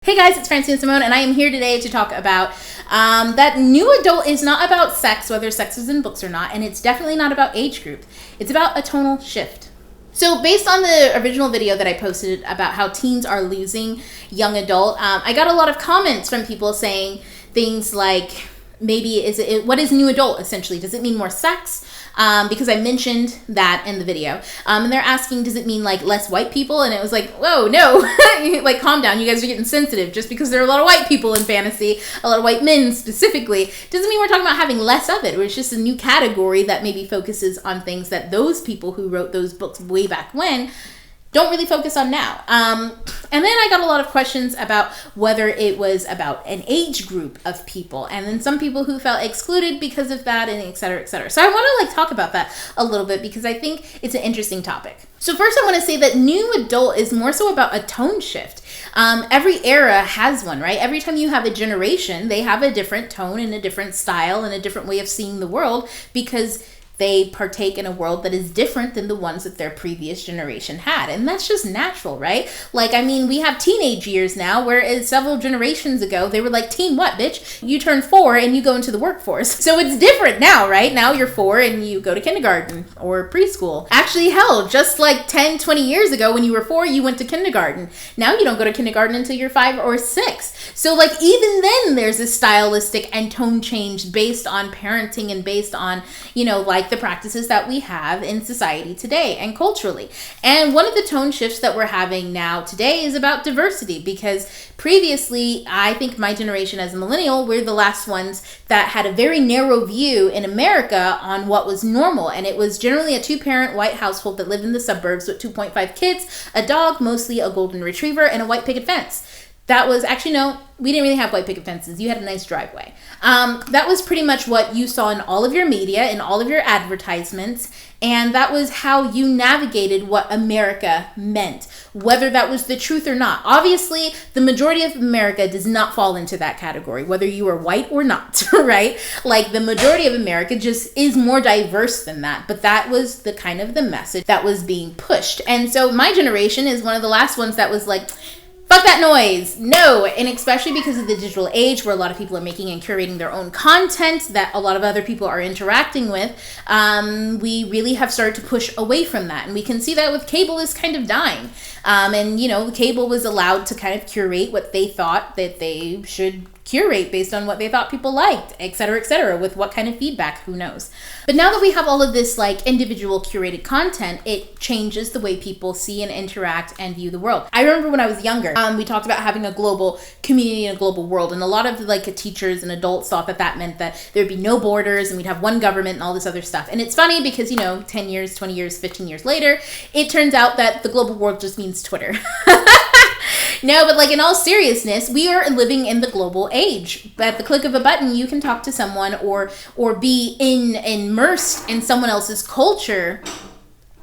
Hey guys, it's Francine Simone, and I am here today to talk about that new adult is not about sex, whether sex is in books or not, and it's definitely not about age group. It's about a tonal shift. So based on the original video that I posted about how teens are losing young adult, I got a lot of comments from people saying things like, maybe what is new adult essentially? Does it mean more sex? Because I mentioned that in the video. And they're asking, does it mean like less white people? And it was like, whoa, no, like calm down. You guys are getting sensitive. Just because there are a lot of white people in fantasy, a lot of white men specifically, doesn't mean we're talking about having less of it. It's just a new category that maybe focuses on things that those people who wrote those books way back when don't really focus on now. And then I got a lot of questions about whether it was about an age group of people, and then some people who felt excluded because of that, and et cetera, et cetera. So I want to talk about that a little bit because I think it's an interesting topic. So first I want to say that new adult is more so about a tone shift. Every era has one, right? Every time you have a generation, they have a different tone and a different style and a different way of seeing the world because they partake in a world that is different than the ones that their previous generation had. And that's just natural, right? Like, I mean, we have teenage years now, whereas several generations ago, they were like, teen what, bitch? You turn 4 and you go into the workforce. So it's different now, right? Now you're 4 and you go to kindergarten or preschool. Actually, hell, just like 10, 20 years ago, when you were 4, you went to kindergarten. Now you don't go to kindergarten until you're 5 or 6. So like, even then there's a stylistic and tone change based on parenting and based on, like the practices that we have in society today and culturally. And one of the tone shifts that we're having now today is about diversity, because previously, I think my generation as a millennial, we're the last ones that had a very narrow view in America on what was normal. And it was generally a 2-parent white household that lived in the suburbs with 2.5 kids, a dog, mostly a golden retriever, and a white picket fence. That was actually, no, we didn't really have white picket fences. You had a nice driveway. That was pretty much what you saw in all of your media, in all of your advertisements. And that was how you navigated what America meant, whether that was the truth or not. Obviously, the majority of America does not fall into that category, whether you are white or not, right? Like, the majority of America just is more diverse than that. But that was the kind of the message that was being pushed. And so my generation is one of the last ones that was like, fuck that noise. No. And especially because of the digital age where a lot of people are making and curating their own content that a lot of other people are interacting with, we really have started to push away from that. And we can see that with cable is kind of dying. And, cable was allowed to kind of curate what they thought that they should curate based on what they thought people liked, et cetera, with what kind of feedback, who knows. But now that we have all of this like individual curated content, it changes the way people see and interact and view the world. I remember when I was younger, we talked about having a global community and a global world, and a lot of like teachers and adults thought that meant that there'd be no borders and we'd have one government and all this other stuff. And it's funny because 10 years, 20 years, 15 years later, it turns out that the global world just means Twitter. No, but like in all seriousness, we are living in the global age. At the click of a button, you can talk to someone or be immersed in someone else's culture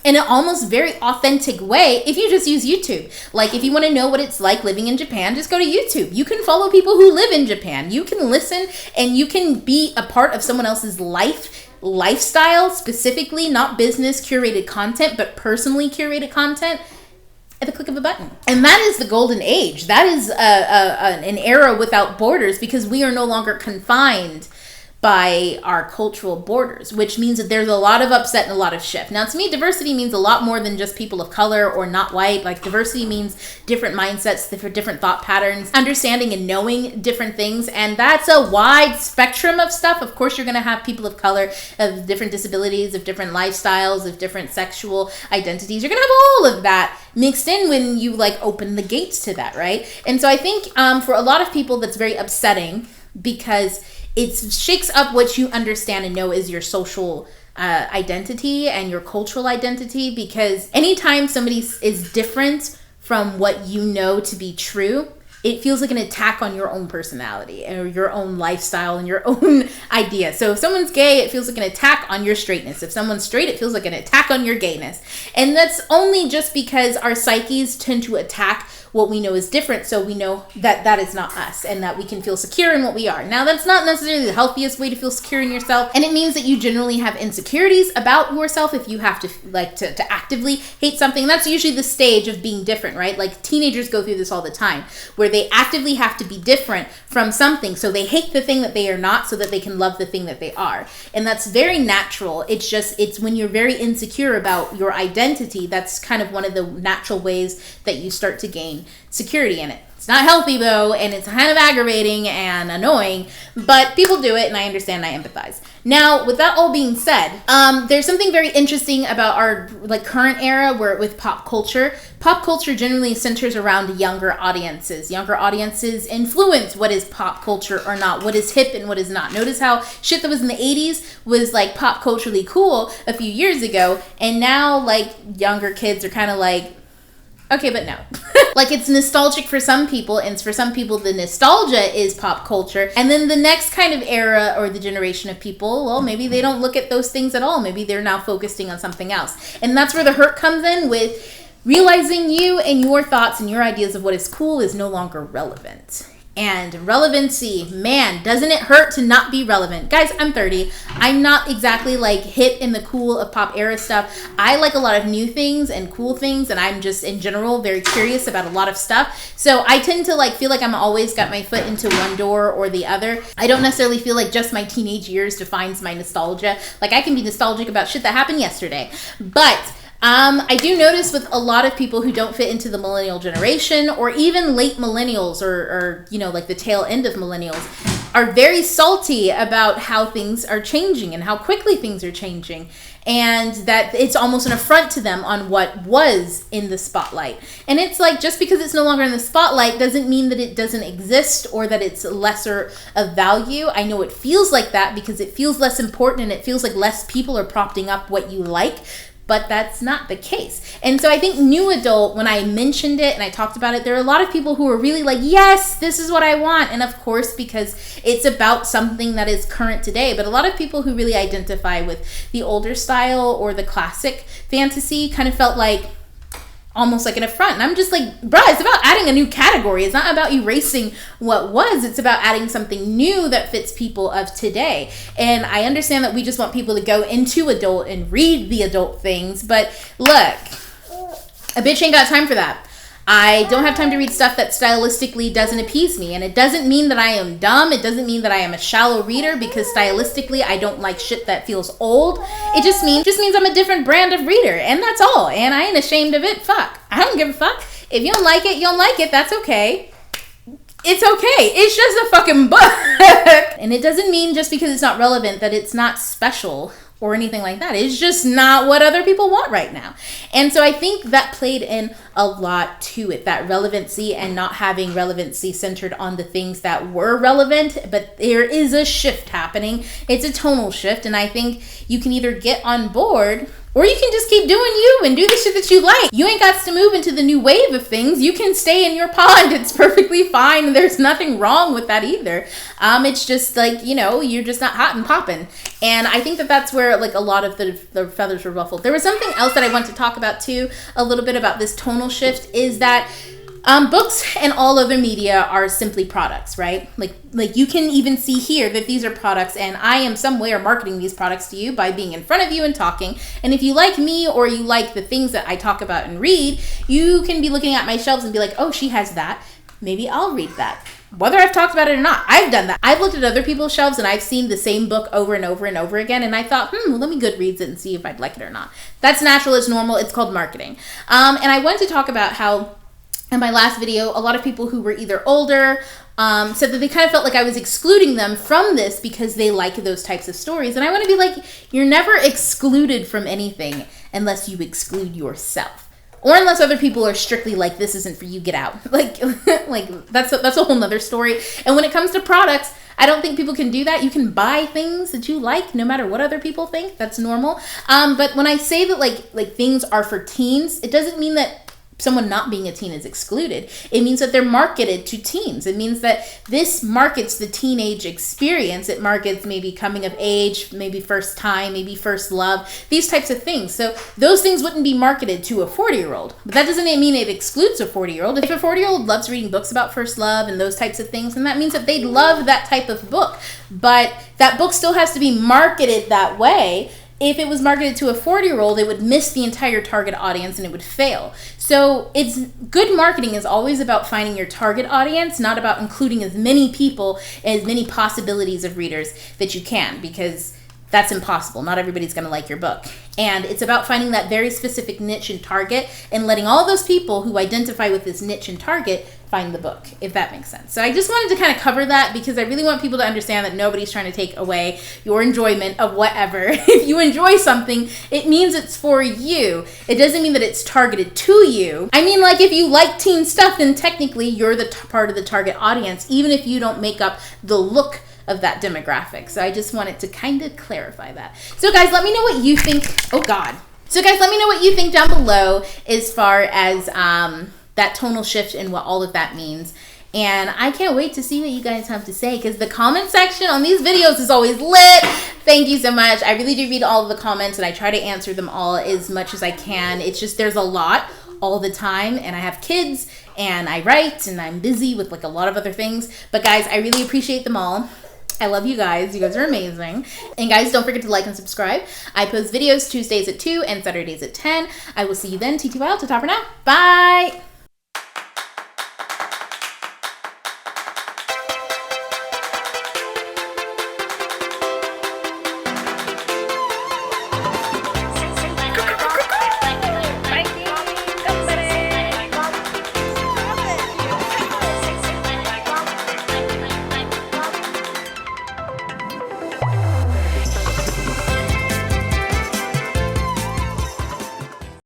in an almost very authentic way if you just use YouTube. Like, if you want to know what it's like living in Japan, just go to YouTube. You can follow people who live in Japan. You can listen and you can be a part of someone else's lifestyle, specifically, not business curated content, but personally curated content, at the click of a button. And that is the golden age. That is an era without borders, because we are no longer confined by our cultural borders, which means that there's a lot of upset and a lot of shift. Now, to me, diversity means a lot more than just people of color or not white. Like, diversity means different mindsets, different thought patterns, understanding and knowing different things. And that's a wide spectrum of stuff. Of course, you're going to have people of color, of different disabilities, of different lifestyles, of different sexual identities. You're going to have all of that mixed in when you like open the gates to that, right? And so I think for a lot of people, that's very upsetting, because it shakes up what you understand and know is your social identity and your cultural identity. Because anytime somebody is different from what you know to be true, it feels like an attack on your own personality or your own lifestyle and your own idea. So if someone's gay, it feels like an attack on your straightness. If someone's straight, it feels like an attack on your gayness. And that's only just because our psyches tend to attack what we know is different, so we know that that is not us and that we can feel secure in what we are. Now, that's not necessarily the healthiest way to feel secure in yourself, and it means that you generally have insecurities about yourself if you have to to actively hate something. That's usually the stage of being different, right? Like teenagers go through this all the time, where they actively have to be different from something, so they hate the thing that they are not so that they can love the thing that they are. And that's very natural. It's when you're very insecure about your identity, that's kind of one of the natural ways that you start to gain security in it. It's not healthy though, and it's kind of aggravating and annoying, but people do it, and I understand, I empathize. Now, with that all being said, there's something very interesting about our current era where with pop culture. Pop culture generally centers around younger audiences. Younger audiences influence what is pop culture or not, what is hip and what is not. Notice how shit that was in the 80s was like pop culturally cool a few years ago, and now younger kids are kind of like, okay, but no. It's nostalgic for some people, and for some people the nostalgia is pop culture. And then the next kind of era or the generation of people, well, maybe they don't look at those things at all. Maybe they're now focusing on something else. And that's where the hurt comes in, with realizing you and your thoughts and your ideas of what is cool is no longer relevant. And relevancy, man, doesn't it hurt to not be relevant? Guys, I'm 30. I'm not exactly hip in the cool of pop era stuff. I like a lot of new things and cool things, and I'm just in general very curious about a lot of stuff. So I tend to feel like I'm always got my foot into one door or the other. I don't necessarily feel like just my teenage years defines my nostalgia. I can be nostalgic about shit that happened yesterday. But I do notice with a lot of people who don't fit into the millennial generation, or even late millennials, or the tail end of millennials, are very salty about how things are changing and how quickly things are changing, and that it's almost an affront to them on what was in the spotlight. And it's just because it's no longer in the spotlight doesn't mean that it doesn't exist or that it's lesser of value. I know it feels like that because it feels less important and it feels like less people are propping up what you like. But that's not the case. And so I think new adult, when I mentioned it and I talked about it, there are a lot of people who are really yes, this is what I want. And of course, because it's about something that is current today. But a lot of people who really identify with the older style or the classic fantasy kind of felt almost like an affront. And I'm just bruh, it's about adding a new category. It's not about erasing what was. It's about adding something new that fits people of today. And I understand that we just want people to go into adult and read the adult things. But look, a bitch ain't got time for that. I don't have time to read stuff that stylistically doesn't appease me. And it doesn't mean that I am dumb. It doesn't mean that I am a shallow reader because stylistically I don't like shit that feels old. It just means I'm a different brand of reader. And that's all. And I ain't ashamed of it. Fuck. I don't give a fuck. If you don't like it, you don't like it. That's okay. It's okay. It's just a fucking book. And it doesn't mean just because it's not relevant that it's not special or anything like that. It's just not what other people want right now. And so I think that played in a lot to it, that relevancy and not having relevancy centered on the things that were relevant. But there is a shift happening. It's a tonal shift. And I think you can either get on board or you can just keep doing you and do the shit that you like. You ain't got to move into the new wave of things. You can stay in your pond. It's perfectly fine. There's nothing wrong with that either. It's just you're just not hot and popping. And I think that that's where a lot of the feathers were ruffled. There was something else that I want to talk about too, a little bit about this tonal shift, is that books and all other media are simply products, right? You can even see here that these are products, and I am some way or marketing these products to you by being in front of you and talking. And if you like me or you like the things that I talk about and read, you can be looking at my shelves and be like, oh, she has that. Maybe I'll read that. Whether I've talked about it or not, I've done that. I've looked at other people's shelves and I've seen the same book over and over and over again. And I thought, well, let me Goodreads it and see if I'd like it or not. That's natural. It's normal. It's called marketing. And I wanted to talk about how in my last video, a lot of people who were either older said that they kind of felt like I was excluding them from this because they like those types of stories. And I want to be you're never excluded from anything unless you exclude yourself. Or unless other people are strictly this isn't for you, get out. That's a whole nother story. And when it comes to products, I don't think people can do that. You can buy things that you like no matter what other people think. That's normal. But when I say that things are for teens, it doesn't mean that someone not being a teen is excluded. It means that they're marketed to teens. It means that this markets the teenage experience. It markets maybe coming of age, maybe first time, maybe first love, these types of things. So those things wouldn't be marketed to a 40-year-old. But that doesn't mean it excludes a 40-year-old. If a 40-year-old loves reading books about first love and those types of things, then that means that they love that type of book. But that book still has to be marketed that way. If it was marketed to a 40-year-old, it would miss the entire target audience and it would fail. So it's good marketing is always about finding your target audience, not about including as many people, as many possibilities of readers that you can, because that's impossible. Not everybody's going to like your book. And it's about finding that very specific niche and target and letting all those people who identify with this niche and target find the book, if that makes sense. So I just wanted to kind of cover that because I really want people to understand that nobody's trying to take away your enjoyment of whatever. If you enjoy something, it means it's for you. It doesn't mean that it's targeted to you. I mean, like if you like teen stuff, then technically you're the part of the target audience, even if you don't make up the look of that demographic. So I just wanted to kind of clarify that. So guys, let me know what you think. Oh God. So guys, let me know what you think down below as far as that tonal shift and what all of that means. And I can't wait to see what you guys have to say because the comment section on these videos is always lit. Thank you so much. I really do read all of the comments and I try to answer them all as much as I can. It's just there's a lot all the time and I have kids and I write and I'm busy with like a lot of other things. But guys, I really appreciate them all. I love you guys. You guys are amazing. And guys, don't forget to like and subscribe. I post videos Tuesdays at 2 and Saturdays at 10. I will see you then. TTYL. Ta-ta for now. Bye.